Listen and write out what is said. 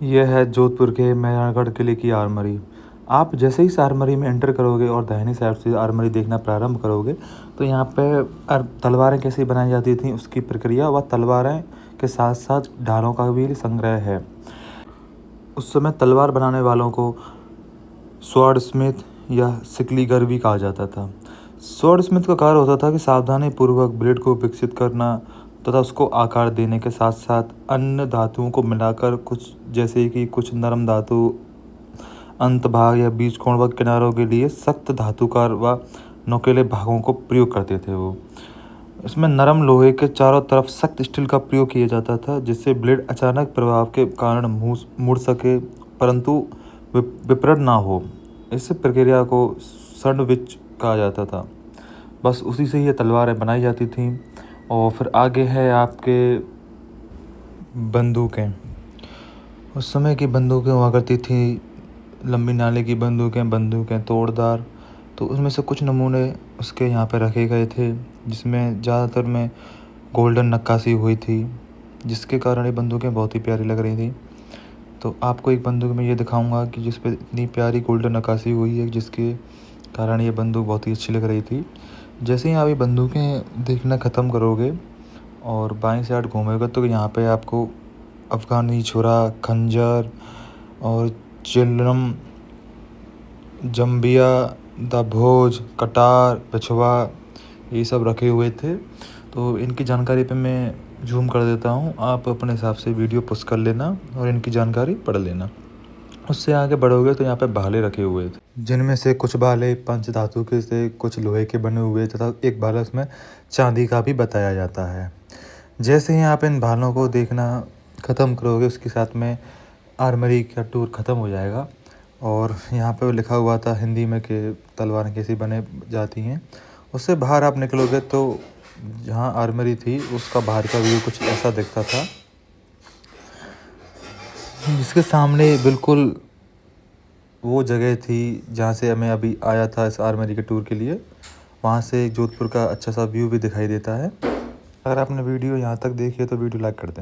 यह है जोधपुर के मेहरानगढ़ किले की आर्मरी। आप जैसे ही इस आर्मरी में एंटर करोगे और दाहिनी साइड से आर्मरी देखना प्रारंभ करोगे तो यहाँ पे तलवारें कैसे बनाई जाती थी उसकी प्रक्रिया व तलवारें के साथ साथ ढालों का भी संग्रह है। उस समय तलवार बनाने वालों को स्वॉर्ड स्मिथ या सिकलीगर भी कहा जाता था। स्वॉर्ड स्मिथ का कार्य होता था कि सावधानी पूर्वक ब्लेड को विकसित करना तथा उसको आकार देने के साथ साथ अन्य धातुओं को मिलाकर कुछ जैसे कि कुछ नरम धातु अंत भाग या बीज कोण व किनारों के लिए सख्त धातुकार व नोकीले भागों को प्रयोग करते थे। वो इसमें नरम लोहे के चारों तरफ सख्त स्टील का प्रयोग किया जाता था जिससे ब्लेड अचानक प्रभाव के कारण मुड़ सके परंतु विपरीत ना हो। इस प्रक्रिया को सैंडविच कहा जाता था। बस उसी से ये तलवारें बनाई जाती थीं। और फिर आगे है आपके बंदूकें। उस समय की बंदूकें हुआ करती थी लंबी नाले की बंदूकें तोड़दार। तो उसमें से कुछ नमूने उसके यहाँ पे रखे गए थे जिसमें ज़्यादातर में गोल्डन नक्काशी हुई थी जिसके कारण ये बंदूकें बहुत ही प्यारी लग रही थी। तो आपको एक बंदूक में ये दिखाऊंगा कि जिस पे इतनी प्यारी गोल्डन नक्काशी हुई है जिसके कारण ये बंदूक बहुत ही अच्छी लग रही थी। जैसे ही आप ये बंदूकें देखना ख़त्म करोगे और बाईं साइड घूमोगे तो यहाँ पे आपको अफ़गानी छुरा, खंजर और चिलम, जंबिया, दभोज, कटार, बिछवा ये सब रखे हुए थे। तो इनकी जानकारी पे मैं जूम कर देता हूँ, आप अपने हिसाब से वीडियो पॉज कर लेना और इनकी जानकारी पढ़ लेना। उससे आगे बढ़ोगे तो यहाँ पे भाले रखे हुए थे जिनमें से कुछ भाले पंच धातु के से कुछ लोहे के बने हुए तथा एक भाला उसमें चांदी का भी बताया जाता है। जैसे ही आप इन भालों को देखना ख़त्म करोगे उसके साथ में आर्मरी का टूर ख़त्म हो जाएगा। और यहाँ पे लिखा हुआ था हिंदी में कि तलवारें कैसी बने जाती हैं। उससे बाहर आप निकलोगे तो जहाँ आर्मरी थी उसका बाहर का व्यू कुछ ऐसा दिखता था जिसके सामने बिल्कुल वो जगह थी जहाँ से मैं अभी आया था इस आर्मरी के टूर के लिए। वहाँ से जोधपुर का अच्छा सा व्यू भी दिखाई देता है। अगर आपने वीडियो यहाँ तक देखी है तो वीडियो लाइक कर देना।